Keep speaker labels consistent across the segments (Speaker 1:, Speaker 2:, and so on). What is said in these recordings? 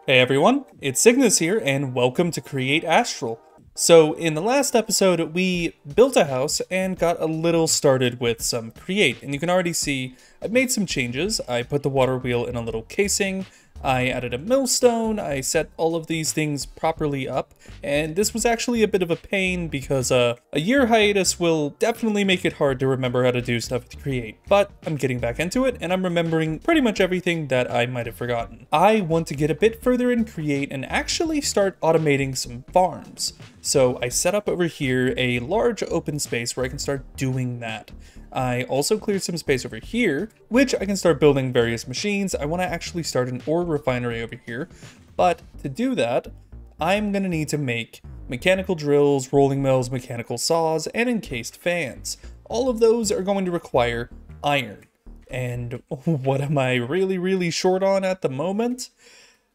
Speaker 1: Hey everyone, it's Cygnus here, and welcome to Create Astral. So in the last episode, we built a house and got a little started with some create, and you can already see I've made some changes. I put the water wheel in a little casing, I added a millstone, I set all of these things properly up, and this was actually a bit of a pain because a year hiatus will definitely make it hard to remember how to do stuff with Create. But I'm getting back into it, and I'm remembering pretty much everything that I might have forgotten. I want to get a bit further in Create and actually start automating some farms. So I set up over here a large open space where I can start doing that. I also cleared some space over here, which I can start building various machines. I want to actually start an ore refinery over here, but to do that, I'm going to need to make mechanical drills, rolling mills, mechanical saws, and encased fans. All of those are going to require iron. And what am I really short on at the moment?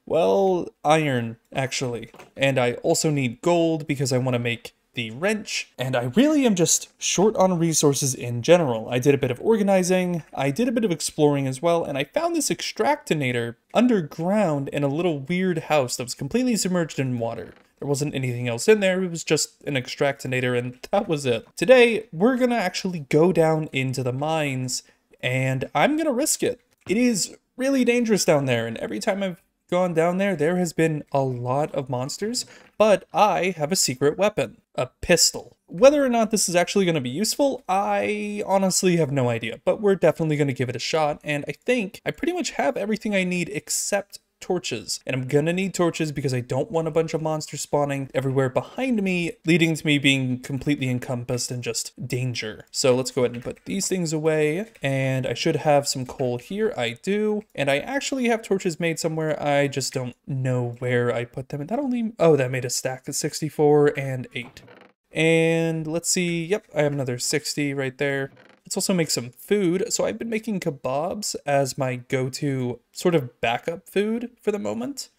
Speaker 1: Well, iron, actually. And I also need gold because I want to make the wrench, and I really am just short on resources in general. I did a bit of organizing, I did a bit of exploring as well, and I found this extractinator underground in a little weird house that was completely submerged in water. There wasn't anything else in there, it was just an extractinator, and that was it. Today, we're gonna actually go down into the mines, and I'm gonna risk it. It is really dangerous down there, and every time I've gone down there, there has been a lot of monsters, but I have a secret weapon, a pistol. Whether or not this is actually going to be useful, I honestly have no idea, but we're definitely going to give it a shot, and I think I pretty much have everything I need except torches. And I'm gonna need torches because I don't want a bunch of monsters spawning everywhere behind me, leading to me being completely encompassed in just danger. So let's go ahead and put these things away, and I should have some coal here. I do, and I actually have torches made somewhere. I just don't know where I put them. And that only, oh, that made a stack of 64 and 8. And let's see, yep, I have another 60 right there. Let's also make some food. So I've been making kebabs as my go-to sort of backup food for the moment,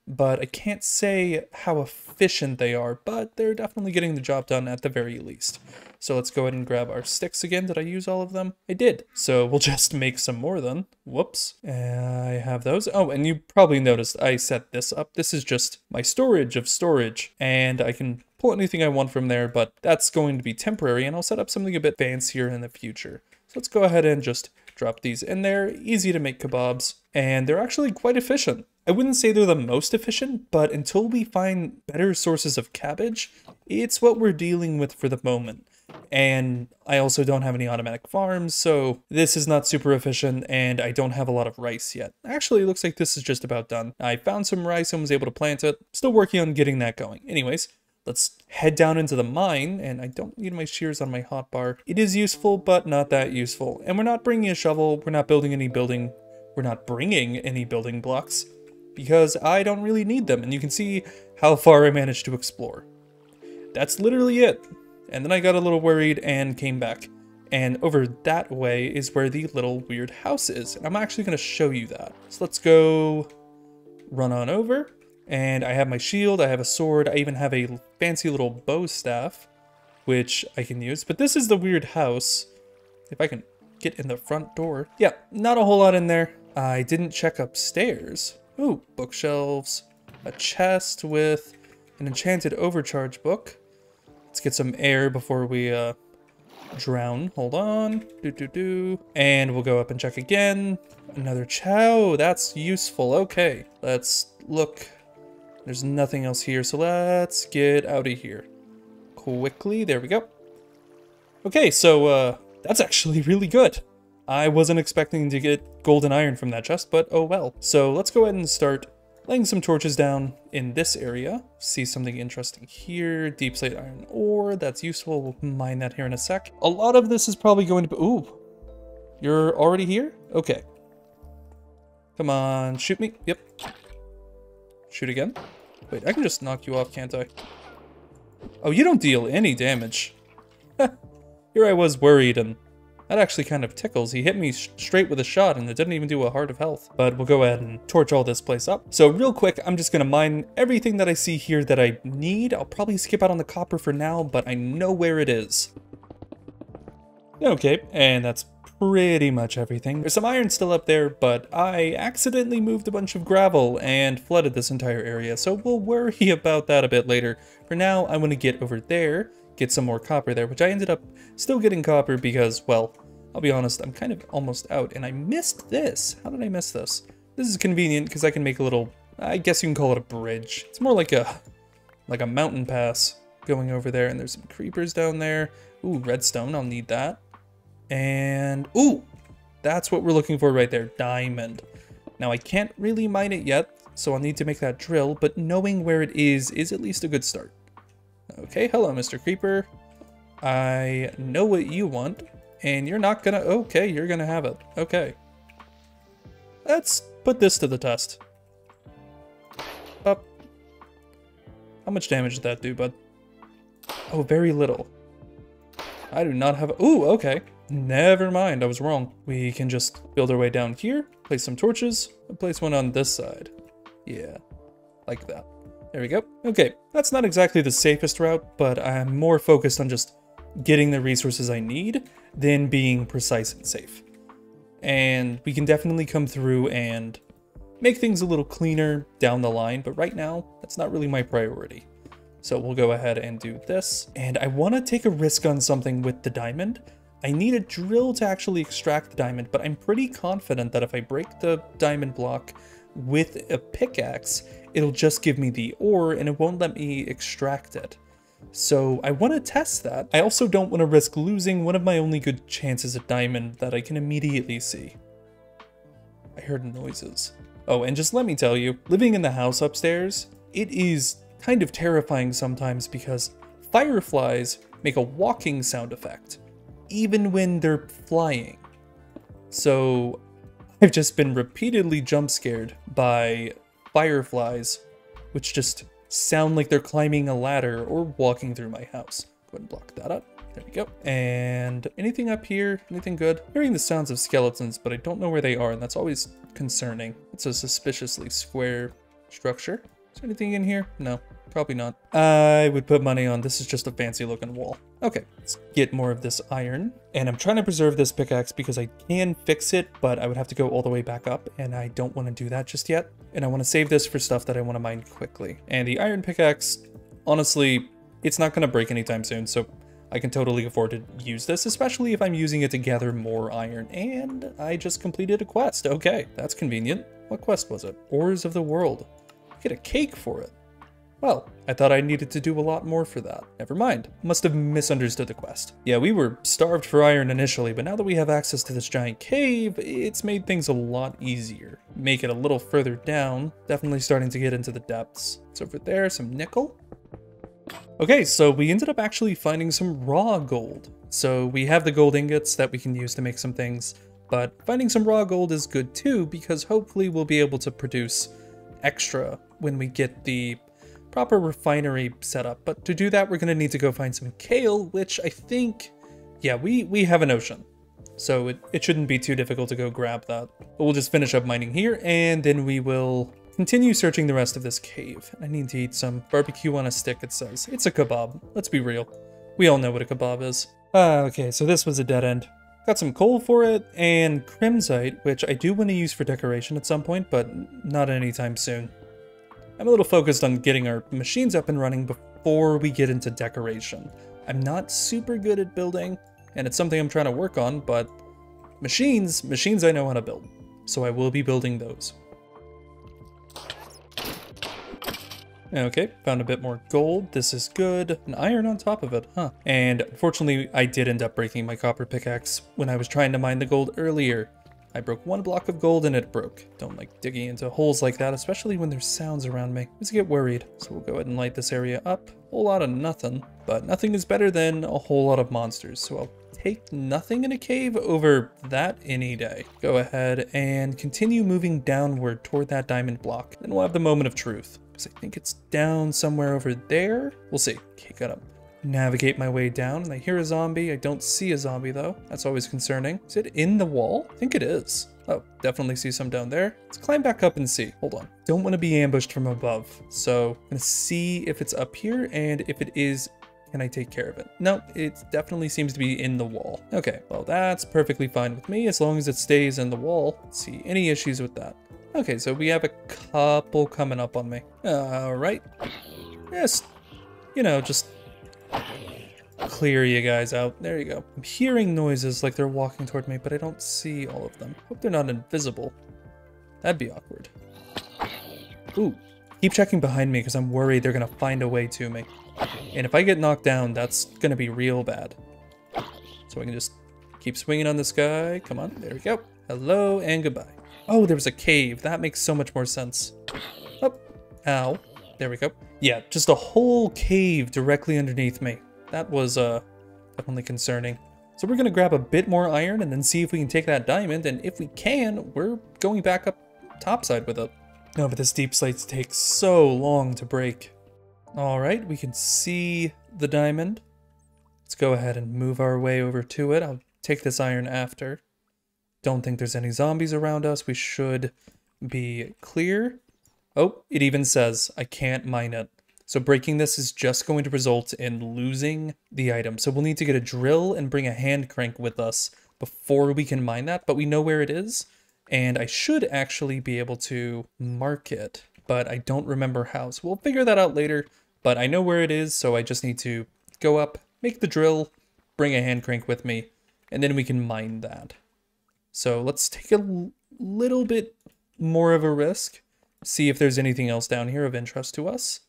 Speaker 1: but I can't say how efficient they are, but they're definitely getting the job done at the very least. So let's go ahead and grab our sticks again. Did I use all of them? I did. So we'll just make some more then. Whoops. I have those. Oh, and you probably noticed I set this up. This is just my storage of storage, and I can pull anything I want from there, but that's going to be temporary, and I'll set up something a bit fancier in the future. So let's go ahead and just drop these in there. Easy to make kebabs, and they're actually quite efficient. I wouldn't say they're the most efficient, but until we find better sources of cabbage, it's what we're dealing with for the moment. And I also don't have any automatic farms, so this is not super efficient, and I don't have a lot of rice yet. Actually, it looks like this is just about done. I found some rice and was able to plant it. Still working on getting that going. Anyways, let's head down into the mine, and I don't need my shears on my hotbar. It is useful, but not that useful. And we're not bringing a shovel, we're not building any building, we're not bringing any building blocks, because I don't really need them, and you can see how far I managed to explore. That's literally it. And then I got a little worried and came back. And over that way is where the little weird house is. And I'm actually going to show you that. So let's go run on over. And I have my shield, I have a sword, I even have a fancy little bow staff, which I can use. But this is the weird house. If I can get in the front door. Yeah, not a whole lot in there. I didn't check upstairs. Ooh, bookshelves, a chest with an enchanted overcharge book. Let's get some air before we drown. Hold on. And we'll go up and check again. Another chow. That's useful. Okay, let's look. There's nothing else here, so let's get out of here quickly. There we go. Okay, so that's actually really good. I wasn't expecting to get gold and iron from that chest, but oh well. So let's go ahead and start laying some torches down in this area. See something interesting here. Deep slate iron ore. That's useful. We'll mine that here in a sec. A lot of this is probably going to be... Ooh. You're already here? Okay. Come on. Shoot me. Yep. Shoot again. Wait, I can just knock you off, can't I? Oh, you don't deal any damage. Here I was worried, and that actually kind of tickles. He hit me straight with a shot, and it didn't even do a heart of health. But we'll go ahead and torch all this place up. So real quick, I'm just going to mine everything that I see here that I need. I'll probably skip out on the copper for now, but I know where it is. Okay, and that's pretty much everything. There's some iron still up there, but I accidentally moved a bunch of gravel and flooded this entire area, so we'll worry about that a bit later. For now, I want to get over there, get some more copper there, which I ended up still getting copper because, well, I'll be honest, I'm kind of almost out, and I missed this. How did I miss this? This is convenient because I can make a little, I guess you can call it a bridge. It's more like a mountain pass going over there, and there's some creepers down there. Ooh, redstone, I'll need that. And, ooh, that's what we're looking for right there, diamond. Now, I can't really mine it yet, so I'll need to make that drill, but knowing where it is at least a good start. Okay, hello, Mr. Creeper. I know what you want, and you're not gonna, okay, you're gonna have it. Okay. Let's put this to the test. Up. How much damage did that do, bud? Oh, very little. I do not have, ooh, okay. Never mind, I was wrong. We can just build our way down here, place some torches, and place one on this side. Yeah, like that. There we go. Okay, that's not exactly the safest route, but I'm more focused on just getting the resources I need than being precise and safe. And we can definitely come through and make things a little cleaner down the line, but right now, that's not really my priority. So we'll go ahead and do this. And I want to take a risk on something with the diamond. I need a drill to actually extract the diamond, but I'm pretty confident that if I break the diamond block with a pickaxe, it'll just give me the ore and it won't let me extract it. So I want to test that. I also don't want to risk losing one of my only good chances at diamond that I can immediately see. I heard noises. Oh, and just let me tell you, living in the house upstairs, it is kind of terrifying sometimes because fireflies make a walking sound effect, even when they're flying. So I've just been repeatedly jump scared by fireflies, which just sound like they're climbing a ladder or walking through my house. Go ahead and block that up. There we go. And anything up here? Anything good? Hearing the sounds of skeletons, but I don't know where they are, and that's always concerning. It's a suspiciously square structure. Is there anything in here? No, probably not. I would put money on this is just a fancy looking wall. Okay, let's get more of this iron. And I'm trying to preserve this pickaxe because I can fix it, but I would have to go all the way back up, and I don't want to do that just yet. And I want to save this for stuff that I want to mine quickly. And the iron pickaxe, honestly, it's not going to break anytime soon, so I can totally afford to use this, especially if I'm using it to gather more iron. And I just completed a quest. Okay, that's convenient. What quest was it? Ores of the World. Get a cake for it. Well, I thought I needed to do a lot more for that. Never mind. Must have misunderstood the quest. Yeah, we were starved for iron initially, but now that we have access to this giant cave, it's made things a lot easier. Make it a little further down. Definitely starting to get into the depths. It's over there, some nickel. Okay, so we ended up actually finding some raw gold. So we have the gold ingots that we can use to make some things, but finding some raw gold is good too, because hopefully we'll be able to produce extra when we get the proper refinery set up. But to do that, we're going to need to go find some kale, which I think, yeah, we have an ocean. So it shouldn't be too difficult to go grab that. But we'll just finish up mining here, and then we will continue searching the rest of this cave. I need to eat some barbecue on a stick, it says. It's a kebab. Let's be real. We all know what a kebab is. Okay, so this was a dead end. Got some coal for it, and crimsite, which I do want to use for decoration at some point, but not anytime soon. I'm a little focused on getting our machines up and running before we get into decoration. I'm not super good at building, and it's something I'm trying to work on, but machines I know how to build. So I will be building those. Okay, found a bit more gold. This is good. An iron on top of it, huh? And unfortunately, I did end up breaking my copper pickaxe when I was trying to mine the gold earlier. I broke one block of gold and it broke. Don't like digging into holes like that, especially when there's sounds around me. I just get worried. So we'll go ahead and light this area up. Whole lot of nothing, but nothing is better than a whole lot of monsters. So I'll take nothing in a cave over that any day. Go ahead and continue moving downward toward that diamond block. Then we'll have the moment of truth. I think it's down somewhere over there. We'll see. Okay, gotta navigate my way down. And I hear a zombie. I don't see a zombie though. That's always concerning. Is it in the wall? I think it is. Oh, definitely see some down there. Let's climb back up and see. Hold on. Don't want to be ambushed from above. So I'm gonna see if it's up here, and if it is Can I take care of it? No, it definitely seems to be in the wall. Okay, well, that's perfectly fine with me as long as it stays in the wall. Let's see, any issues with that? Okay, so we have a couple coming up on me. All right. Just, you know, just clear you guys out. There you go. I'm hearing noises like they're walking toward me, but I don't see all of them. Hope they're not invisible. That'd be awkward. Ooh, keep checking behind me because I'm worried they're gonna find a way to me. And if I get knocked down, that's gonna be real bad. So I can just keep swinging on this guy. Come on, there we go. Hello and goodbye. Oh, there was a cave. That makes so much more sense. Oh, ow. There we go. Yeah, just a whole cave directly underneath me. That was definitely concerning. So we're gonna grab a bit more iron and then see if we can take that diamond. And if we can, we're going back up topside with it. No, but this deep slate takes so long to break. All right, we can see the diamond. Let's go ahead and move our way over to it. I'll take this iron after. Don't think there's any zombies around us. We should be clear. Oh, it even says I can't mine it. So breaking this is just going to result in losing the item. So we'll need to get a drill and bring a hand crank with us before we can mine that, but we know where it is. And I should actually be able to mark it, but I don't remember how. So we'll figure that out later, but I know where it is. So I just need to go up, make the drill, bring a hand crank with me, and then we can mine that. So let's take a little bit more of a risk. See if there's anything else down here of interest to us.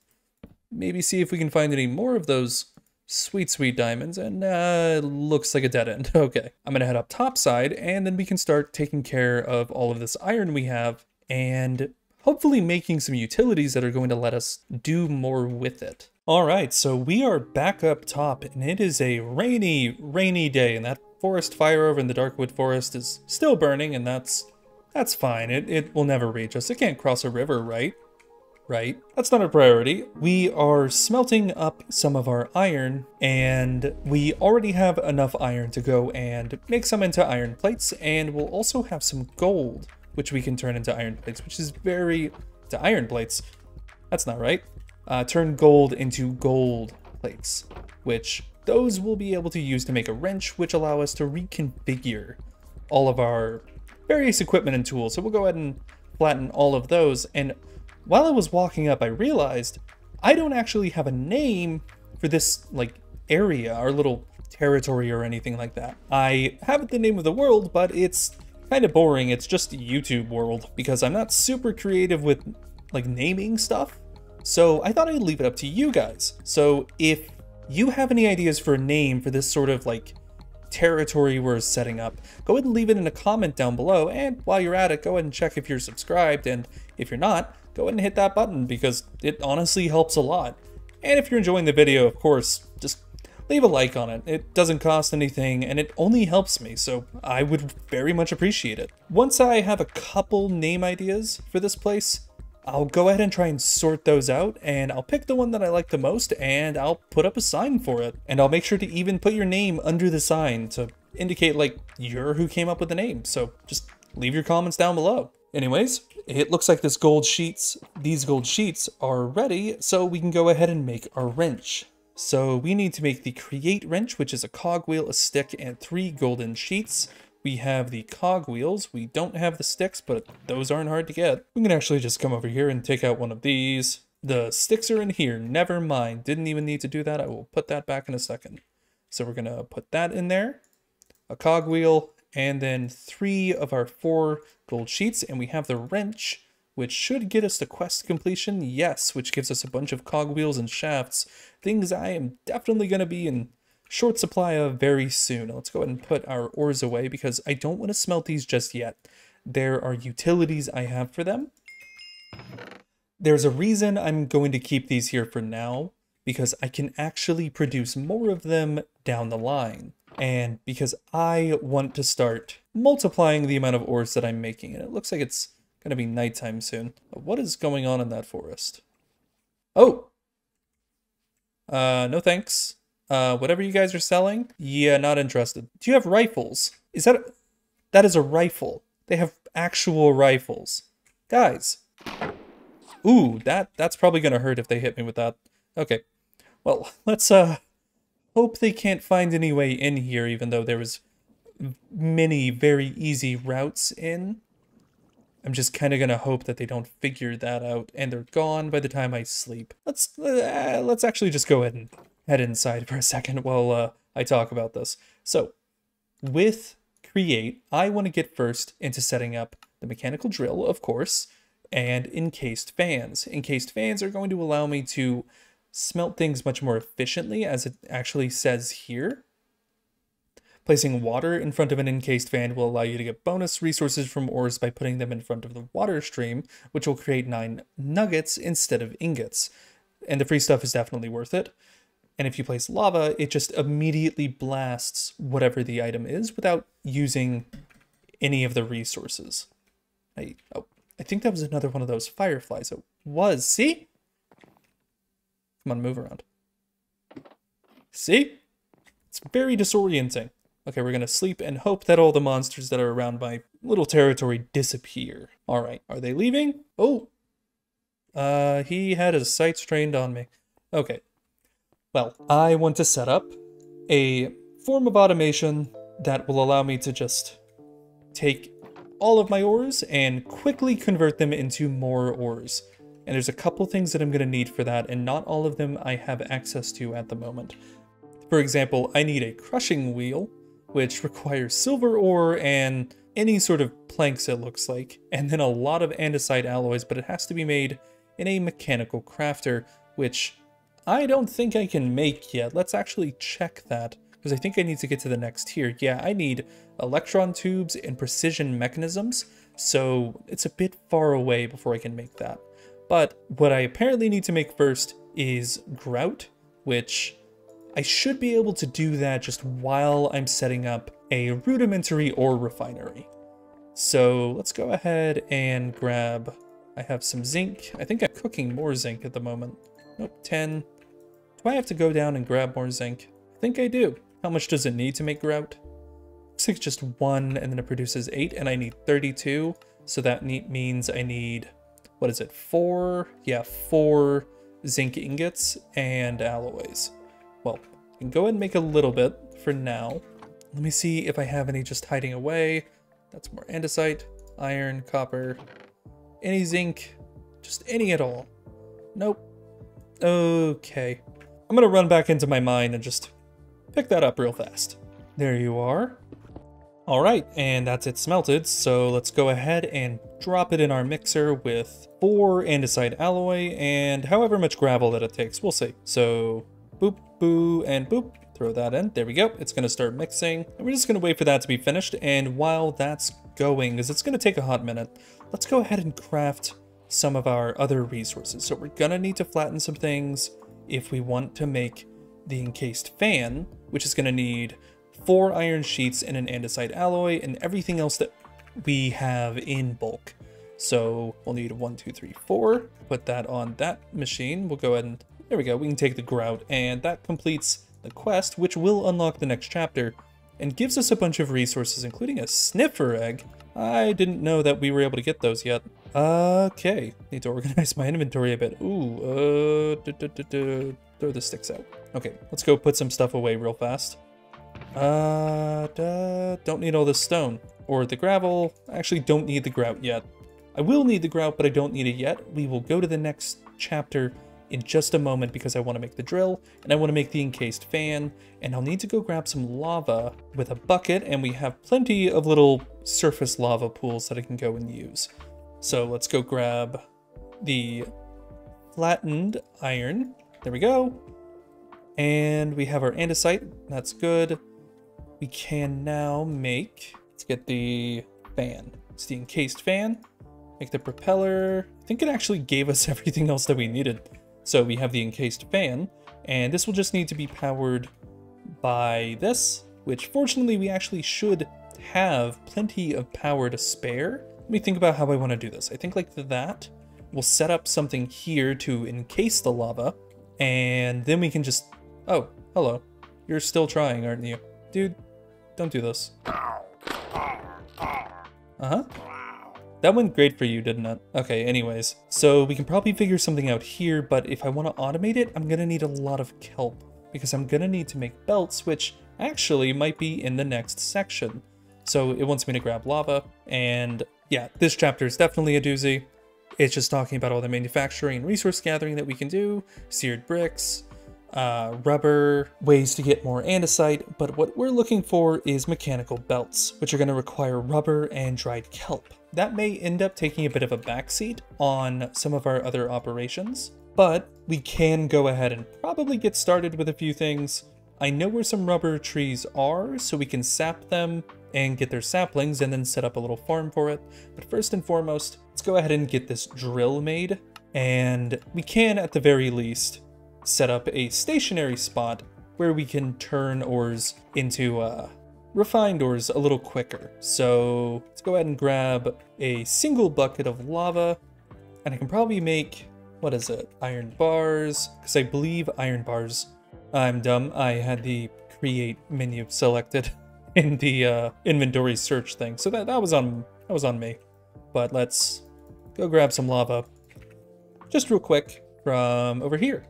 Speaker 1: Maybe see if we can find any more of those sweet, sweet diamonds. And looks like a dead end. Okay, I'm gonna head up topside and then we can start taking care of all of this iron we have and hopefully making some utilities that are going to let us do more with it. All right, so we are back up top and it is a rainy, rainy day, and that forest fire over in the Darkwood Forest is still burning, and that's fine. It will never reach us. It can't cross a river, right? Right? That's not a priority. We are smelting up some of our iron, and we already have enough iron to go and make some into iron plates, and we'll also have some gold, which we can turn into iron plates, which is to iron plates. That's not right. Turn gold into gold plates, which those we'll be able to use to make a wrench, which allow us to reconfigure all of our various equipment and tools. So we'll go ahead and flatten all of those. And while I was walking up, I realized I don't actually have a name for this like area, our little territory or anything like that. I have the name of the world, but it's kind of boring. It's just YouTube world because I'm not super creative with like naming stuff. So I thought I'd leave it up to you guys. So if you have any ideas for a name for this sort of like territory we're setting up, go ahead and leave it in a comment down below. And while you're at it, go ahead and check if you're subscribed. And if you're not, go ahead and hit that button because it honestly helps a lot. And if you're enjoying the video, of course, just leave a like on it. It doesn't cost anything and it only helps me, so I would very much appreciate it. Once I have a couple name ideas for this place, I'll go ahead and try and sort those out, and I'll pick the one that I like the most and I'll put up a sign for it. And I'll make sure to even put your name under the sign to indicate like you're who came up with the name. So just leave your comments down below. Anyways, it looks like these gold sheets are ready, so we can go ahead and make our wrench. So we need to make the create wrench, which is a cogwheel, a stick, and 3 golden sheets. We have the cogwheels. We don't have the sticks, but those aren't hard to get. We can actually just come over here and take out one of these. The sticks are in here. Never mind. Didn't even need to do that. I will put that back in a second. So we're going to put that in there. A cogwheel, and then 3 of our 4 gold sheets. And we have the wrench, which should get us to quest completion. Yes, which gives us a bunch of cogwheels and shafts. Things I am definitely going to be in short supply of very soon. Let's go ahead and put our ores away because I don't want to smelt these just yet. There are utilities I have for them. There's a reason I'm going to keep these here for now, because I can actually produce more of them down the line. And because I want to start multiplying the amount of ores that I'm making. And it looks like it's going to be nighttime soon. What is going on in that forest? Oh! No thanks. Whatever you guys are selling? Yeah, not interested. Do you have rifles? That is a rifle. They have actual rifles. Guys. Ooh, that's probably gonna hurt if they hit me with that. Okay. Well, let's hope they can't find any way in here, even though there was many very easy routes in. I'm just kind of gonna hope that they don't figure that out and they're gone by the time I sleep. Let's actually just go ahead and head inside for a second while I talk about this. So, with Create, I want to get first into setting up the mechanical drill, of course, and Encased Fans. Encased Fans are going to allow me to smelt things much more efficiently, as it actually says here. Placing water in front of an encased fan will allow you to get bonus resources from ores by putting them in front of the water stream, which will create 9 nuggets instead of ingots. And the free stuff is definitely worth it. And if you place lava, it just immediately blasts whatever the item is without using any of the resources. I think that was another one of those fireflies. It was, see? Come on, move around. See? It's very disorienting. Okay, we're gonna sleep and hope that all the monsters that are around my little territory disappear. Alright, are they leaving? Oh! He had his sights trained on me. Okay. Well, I want to set up a form of automation that will allow me to just take all of my ores and quickly convert them into more ores. And there's a couple things that I'm gonna need for that, and not all of them I have access to at the moment. For example, I need a crushing wheel, which requires silver ore and any sort of planks, it looks like, and then a lot of andesite alloys, but it has to be made in a mechanical crafter, which I don't think I can make yet. Let's actually check that, because I think I need to get to the next tier. Yeah, I need electron tubes and precision mechanisms, so it's a bit far away before I can make that. But what I apparently need to make first is grout, which I should be able to do that just while I'm setting up a rudimentary ore refinery. So let's go ahead and grab, I have some zinc. I think I'm cooking more zinc at the moment. Nope, 10. Do I have to go down and grab more zinc? I think I do. How much does it need to make grout? Looks like just 1 and then it produces 8 and I need 32. So that means I need, what is it, 4? Yeah, 4 zinc ingots and alloys. Well, I can go ahead and make a little bit for now. Let me see if I have any just hiding away. That's more andesite, iron, copper, any zinc, just any at all. Nope. Okay. I'm gonna run back into my mine and just pick that up real fast. There you are. All right, and that's it smelted. So let's go ahead and drop it in our mixer with 4 andesite alloy and however much gravel that it takes. We'll see. So boop, boo, and boop. Throw that in. There we go. It's going to start mixing. And we're just going to wait for that to be finished. And while that's going, because it's going to take a hot minute, let's go ahead and craft some of our other resources. So we're going to need to flatten some things if we want to make the encased fan, which is going to need 4 iron sheets and an andesite alloy and everything else that we have in bulk. So we'll need 1, 2, 3, 4. Put that on that machine. We'll go ahead and there we go, we can take the grout, and that completes the quest, which will unlock the next chapter, and gives us a bunch of resources, including a sniffer egg. I didn't know that we were able to get those yet. Okay, need to organize my inventory a bit. Ooh, throw the sticks out. Okay, let's go put some stuff away real fast. Don't need all this stone. Or the gravel. I actually don't need the grout yet. I will need the grout, but I don't need it yet. We will go to the next chapter in just a moment because I want to make the drill and I want to make the encased fan, and I'll need to go grab some lava with a bucket, and we have plenty of little surface lava pools that I can go and use. So let's go grab the flattened iron. There we go. And we have our andesite. That's good. We can now make, let's get the fan. It's the encased fan. Make the propeller. I think it actually gave us everything else that we needed. So we have the encased fan, and this will just need to be powered by this, which fortunately we actually should have plenty of power to spare. Let me think about how I want to do this. I think like that. We'll set up something here to encase the lava, and then we can just... Oh, hello. You're still trying, aren't you? Dude, don't do this. Uh-huh. That went great for you, didn't it? Okay, anyways. So we can probably figure something out here, but if I want to automate it, I'm gonna need a lot of kelp. because I'm gonna need to make belts, which actually might be in the next section. So it wants me to grab lava, and yeah, this chapter is definitely a doozy. It's just talking about all the manufacturing and resource gathering that we can do, seared bricks, rubber, ways to get more andesite, but what we're looking for is mechanical belts, which are going to require rubber and dried kelp. That may end up taking a bit of a backseat on some of our other operations, but we can go ahead and probably get started with a few things. I know where some rubber trees are, so we can sap them and get their saplings and then set up a little farm for it. But first and foremost, let's go ahead and get this drill made, and we can, at the very least, set up a stationary spot where we can turn ores into refined ores a little quicker. So let's go ahead and grab a single bucket of lava, and I can probably make, what is it, iron bars, because I believe iron bars. I'm dumb, I had the create menu selected in the inventory search thing, so that was on me. But let's go grab some lava just real quick from over here.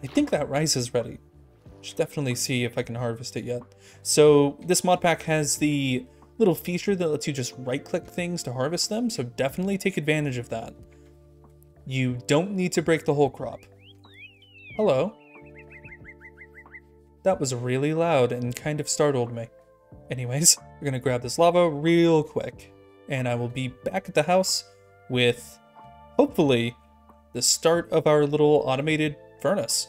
Speaker 1: I think that rice is ready. Should definitely see if I can harvest it yet. So this mod pack has the little feature that lets you just right click things to harvest them, so definitely take advantage of that. You don't need to break the whole crop. Hello. That was really loud and kind of startled me. Anyways, we're gonna grab this lava real quick, and I will be back at the house with, hopefully, the start of our little automated furnace.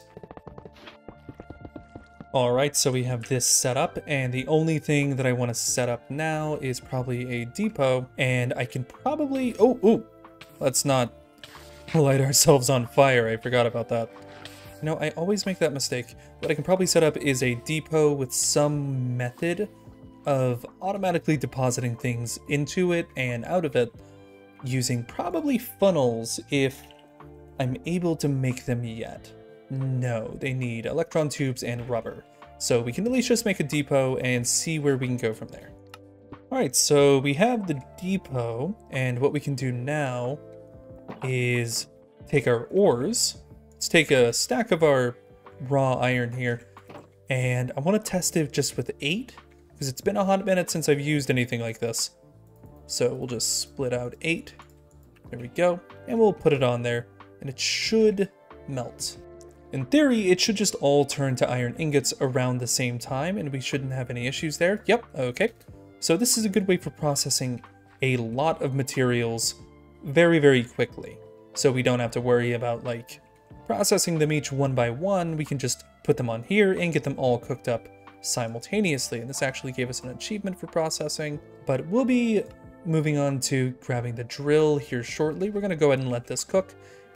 Speaker 1: Alright, so we have this set up, and the only thing that I want to set up now is probably a depot, and I can probably... Oh, let's not light ourselves on fire, I forgot about that. You know, I always make that mistake. What I can probably set up is a depot with some method of automatically depositing things into it and out of it, using probably funnels if I'm able to make them yet. No, they need electron tubes and rubber. So we can at least just make a depot and see where we can go from there. Alright, so we have the depot, and what we can do now is take our ores. Let's take a stack of our raw iron here, and I want to test it just with 8, because it's been a hot minute since I've used anything like this. So we'll just split out 8. There we go, and we'll put it on there, and it should melt. In theory, it should just all turn to iron ingots around the same time, and we shouldn't have any issues there. Yep, okay. So this is a good way for processing a lot of materials very, very quickly. So we don't have to worry about, like, processing them each one by one. We can just put them on here and get them all cooked up simultaneously. And this actually gave us an achievement for processing, but we'll be moving on to grabbing the drill here shortly. We're going to go ahead and let this cook,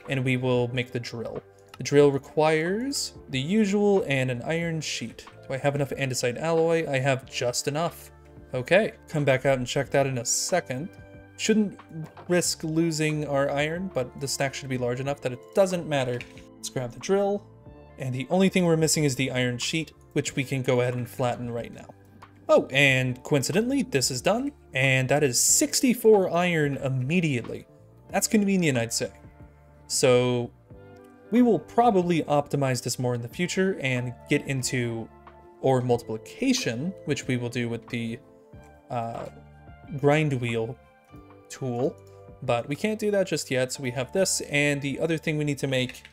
Speaker 1: and we will make the drill. The drill requires the usual and an iron sheet. Do I have enough andesite alloy? I have just enough. Okay, come back out and check that in a second. Shouldn't risk losing our iron, but the stack should be large enough that it doesn't matter. Let's grab the drill, and the only thing we're missing is the iron sheet, which we can go ahead and flatten right now. Oh, and coincidentally, this is done, and that is 64 iron immediately. That's convenient, I'd say. So we will probably optimize this more in the future and get into ore multiplication, which we will do with the grind wheel tool, but we can't do that just yet. So we have this, and the other thing we need to make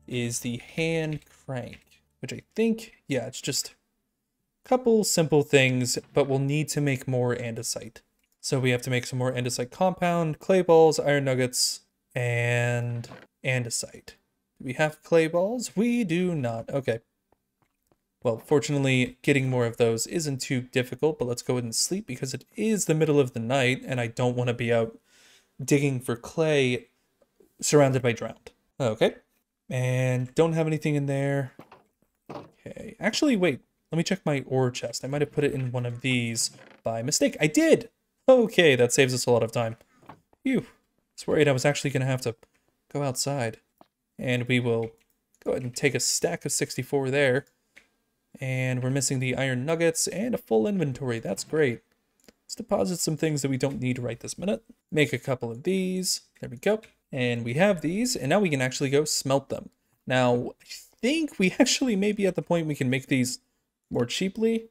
Speaker 1: is the hand crank, which I think, yeah, it's just a couple simple things, but we'll need to make more andesite. So we have to make some more andesite compound, clay balls, iron nuggets, and andesite. Do we have clay balls? We do not. Okay. Well, fortunately, getting more of those isn't too difficult, but let's go ahead and sleep because it is the middle of the night and I don't want to be out digging for clay surrounded by drowned. Okay. And don't have anything in there. Okay. Actually, wait. Let me check my ore chest. I might have put it in one of these by mistake. I did! Okay, that saves us a lot of time. Phew. I was worried I was actually going to have to go outside. And we will go ahead and take a stack of 64 there. And we're missing the iron nuggets and a full inventory. That's great. Let's deposit some things that we don't need right this minute. Make a couple of these. There we go. And we have these, and now we can actually go smelt them. Now, I think we actually may be at the point we can make these more cheaply.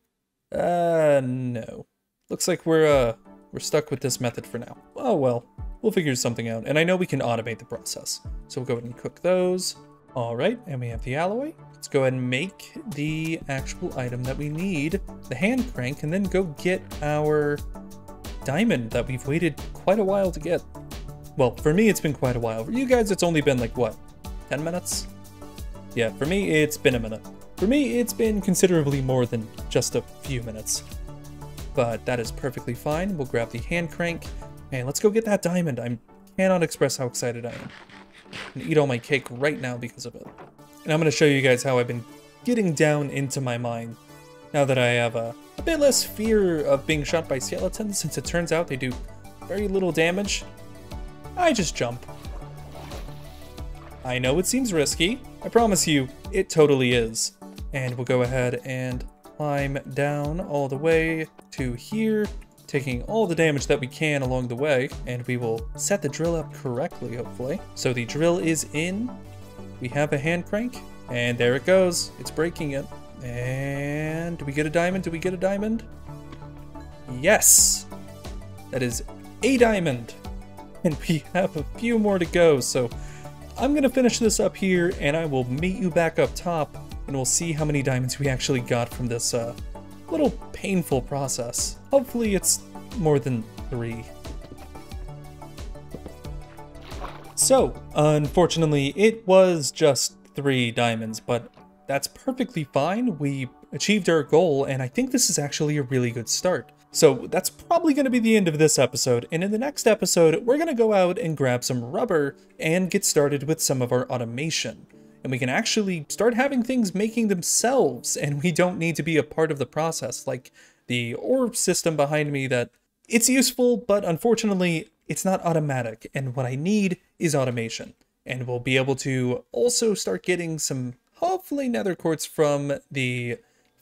Speaker 1: No. Looks like we're stuck with this method for now. Oh well, we'll figure something out. And I know we can automate the process. So we'll go ahead and cook those. All right, and we have the alloy. Let's go ahead and make the actual item that we need, the hand crank, and then go get our diamond that we've waited quite a while to get. Well, for me, it's been quite a while. For you guys, it's only been like, what, 10 minutes? Yeah, for me, it's been a minute. For me, it's been considerably more than just a few minutes. But that is perfectly fine. We'll grab the hand crank, and let's go get that diamond. I cannot express how excited I am. I'm gonna eat all my cake right now because of it. And I'm going to show you guys how I've been getting down into my mind now that I have a bit less fear of being shot by skeletons, since it turns out they do very little damage. I just jump. I know it seems risky. I promise you, it totally is. And we'll go ahead and climb down all the way to here, taking all the damage that we can along the way, and we will set the drill up correctly, hopefully. So the drill is in, we have a hand crank, and there it goes. It's breaking it. And do we get a diamond? Do we get a diamond? Yes! That is a diamond! And we have a few more to go, so I'm gonna finish this up here, and I will meet you back up top, and we'll see how many diamonds we actually got from this little painful process. Hopefully it's more than 3. So, unfortunately, it was just 3 diamonds, but that's perfectly fine. We achieved our goal, and I think this is actually a really good start. So that's probably going to be the end of this episode, and in the next episode, we're going to go out and grab some rubber and get started with some of our automation. And we can actually start having things making themselves, and we don't need to be a part of the process, like the orb system behind me that it's useful, but unfortunately, it's not automatic, and what I need is automation. And we'll be able to also start getting some, hopefully, nether quartz from the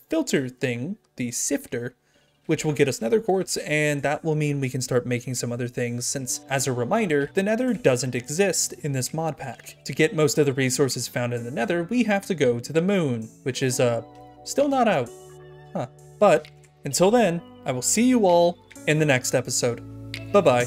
Speaker 1: filter thing, the sifter, which will get us nether quartz, and that will mean we can start making some other things, since, as a reminder, the nether doesn't exist in this mod pack. To get most of the resources found in the nether, we have to go to the moon, which is, still not out. But, until then, I will see you all in the next episode. Bye-bye.